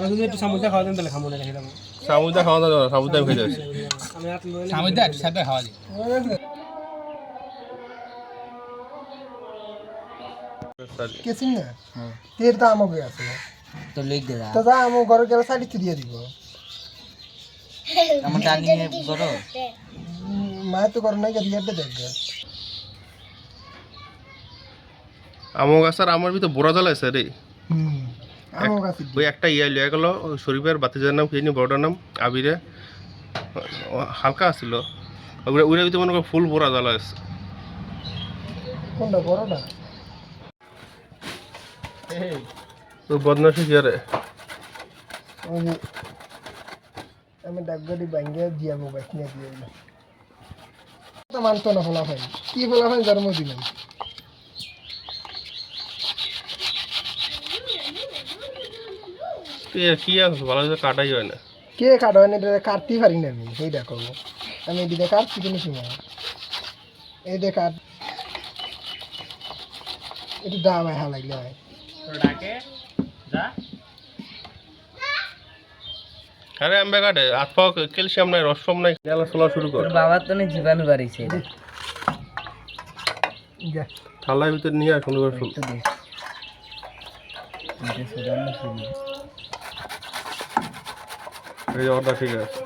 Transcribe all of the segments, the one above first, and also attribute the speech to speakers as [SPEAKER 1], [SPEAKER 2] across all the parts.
[SPEAKER 1] তুমি একটু সামুদ্রা খাওয়া দেন তাহলে খামো না রেখে দেবো।
[SPEAKER 2] সামুদ্রা খাওয়া দাওয়া সামুদ্রা খেয়ে যাচ্ছি
[SPEAKER 1] আমি হাত লইলে
[SPEAKER 3] সামুদ্রা একটু সাথে খাওয়া দিই
[SPEAKER 4] কেসিং না তের তো আমাকে আছে
[SPEAKER 5] তো লিখ দে
[SPEAKER 4] তো যা আমার ঘরে গেলে সাইড দিয়ে দিব
[SPEAKER 5] আমার ডালিং এ করো
[SPEAKER 4] মা তো করে নাই গিয়ে দেখবে
[SPEAKER 2] আমো গাছ আর আমার ভিতর বোরা জ্বালা আছে রে
[SPEAKER 4] আমার কাছে
[SPEAKER 2] ওই একটা ইয়া লিয়া গেল শরীফের বাতিজার নাম কি বড়টার নাম আবিরে হালকা আসছিল ওইটার ভিতরে মনে করো ফুল বোরা জ্বালা আছে
[SPEAKER 4] কোনটা বড়টা
[SPEAKER 2] তো বদমাশি কি আরে
[SPEAKER 4] ওই যে আমি ডাকগাড়ি ভাঙ্গে দিয়াবো বাইক নিয়ে দিয়ে দিলাম তো মানতো না ফলা ভাই কি ফলা ভাই জন্ম দিলাম
[SPEAKER 2] তুই আর কি আছে ভালো করে কাটাই হয় না
[SPEAKER 4] কে কাটবেন এটা কাটতেই পারি না আমি এই দেখো আমি এদিকে কাটছি কিনে শুনে এই দেখ কাট একটু দাম হ্যাঁ লাগলে হয়
[SPEAKER 3] ডাকে যা
[SPEAKER 2] আরে আম্বে কাটে হাত পাও ক্যালসিয়াম নাই রসম নাই গেলা চলা শুরু কর
[SPEAKER 5] বাবার তো জীবাণু বাড়িছে
[SPEAKER 4] যা
[SPEAKER 2] থালার ভিতরে নিয়ে আয় সুন্দর করে ফুল
[SPEAKER 5] তো দেখ এটা সুদানো শুরু
[SPEAKER 2] এই যে অর্ডার ঠিক আছে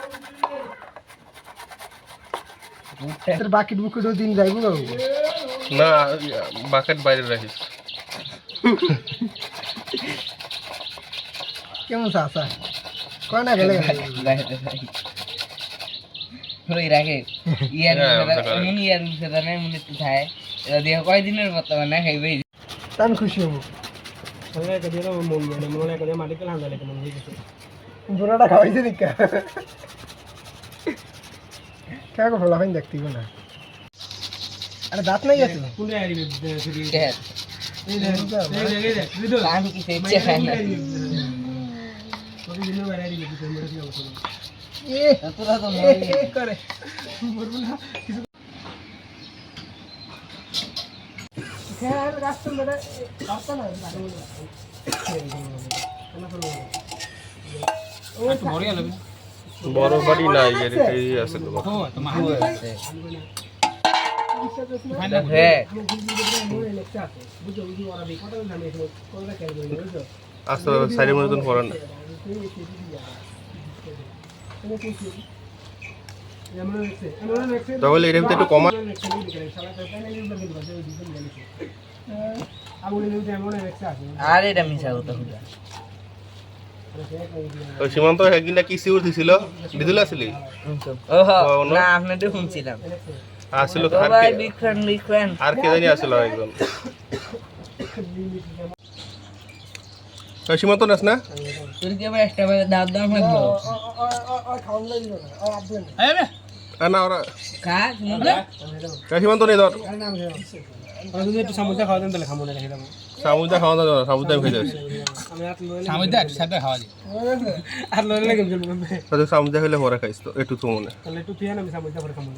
[SPEAKER 4] তোর বাকি বুকুটো দিন যাইবো
[SPEAKER 2] না বাকেট বাইরে রাখিস
[SPEAKER 4] কেমন চাচা কয় না গেলে
[SPEAKER 5] ওই রাখে ইয়ার মনে ইয়ার সেটা নাই মনে তো থাকে এটা দিয়ে কয়দিনের বর্তমানে খাইবে
[SPEAKER 4] আমি খুশি হবো
[SPEAKER 1] সঙ্গে একটা দিয়ে মন মানে মনে করে মাটিতে ঠান্ডা লেগে মন হয়ে গেছে
[SPEAKER 4] বুড়াটা খাওয়াইছে দিকা কাকো ফলা হয় দেখতে না আরে দাঁত নাই গেছে
[SPEAKER 1] কোনটা আইবি ফিরি
[SPEAKER 5] দেখ
[SPEAKER 1] এই দেখ ভিডিও
[SPEAKER 5] আমি কি সেচ্ছে খাই না
[SPEAKER 1] তোকে দিনে বাইরে আইবি তুই মেরে দিও বল
[SPEAKER 4] এ
[SPEAKER 5] তোরা তো মরে
[SPEAKER 4] করে
[SPEAKER 1] বলবো না
[SPEAKER 4] হ্যাঁ রাস্তা মেরে রাস্তা না
[SPEAKER 3] একটু বড় গেল
[SPEAKER 2] বড় বাড়ি নাই এর এই আছে তো
[SPEAKER 3] ও তো মা
[SPEAKER 5] আছে
[SPEAKER 3] হ্যাঁ
[SPEAKER 2] আস্তে সাইডের মধ্যে পড়েন না তাহলে এর ভিতরে একটু কমা
[SPEAKER 5] আর এটা মিশা হতো খুদা
[SPEAKER 2] ওই সীমান্ত একদিনটা কি সিউর দিছিল দিদিল আসলি
[SPEAKER 5] ওহো না আপনি তো শুনছিলাম
[SPEAKER 2] আসছিল
[SPEAKER 5] ও ভাই বিগ ফ্যান
[SPEAKER 2] আর কে জানি আসছিল একজন ওই সীমান্ত নাস না
[SPEAKER 5] তোর কি আবার একটা দাম দাম লাগলো
[SPEAKER 4] খাওয়ান লাগলো না আর আপনি
[SPEAKER 3] এই রে
[SPEAKER 2] আর না ওরা
[SPEAKER 5] কা শুনলে
[SPEAKER 2] সীমান্ত নেই ধর
[SPEAKER 4] নাম
[SPEAKER 1] তুমি একটু সামুদ্রা খাওয়া দেন তাহলে খামো না রেখে দেবো।
[SPEAKER 2] সামুদ্রা খাওয়া দাওয়া সামুদ্রা খেয়ে যাচ্ছি
[SPEAKER 1] আমি হাত লইলে
[SPEAKER 3] সামুদ্রা একটু সাথে খাওয়া দিই
[SPEAKER 1] হাত লইলে কেমন চলবে
[SPEAKER 2] সামুদ্রা খেলে পরে খাইস তো একটু তো মনে
[SPEAKER 1] তাহলে একটু তুই আমি সামুদ্রা করে খামো।